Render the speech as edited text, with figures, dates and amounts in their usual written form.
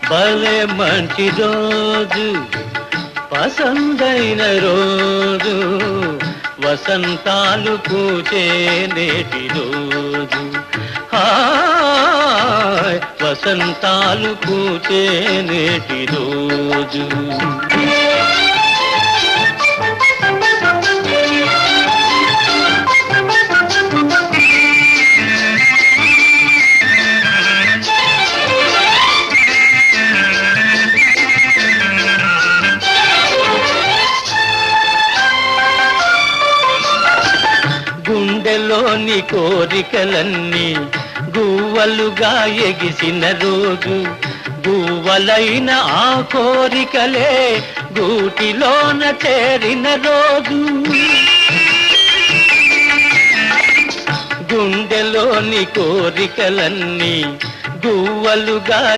భలే మంచి రోజు, పసందైన రోజు, వసంతాలు పూచే నేటి రోజు. హాయ్ వసంతాలు పూచే నేటి రోజు. గుండెలోని కోరికలన్నీ గువ్వలుగా ఎగిసిన రోజు, గువ్వలైన ఆ కోరికలే గూటిలోన చేరిన రోజు. గుండెలోని కోరికలన్నీ గువ్వలుగా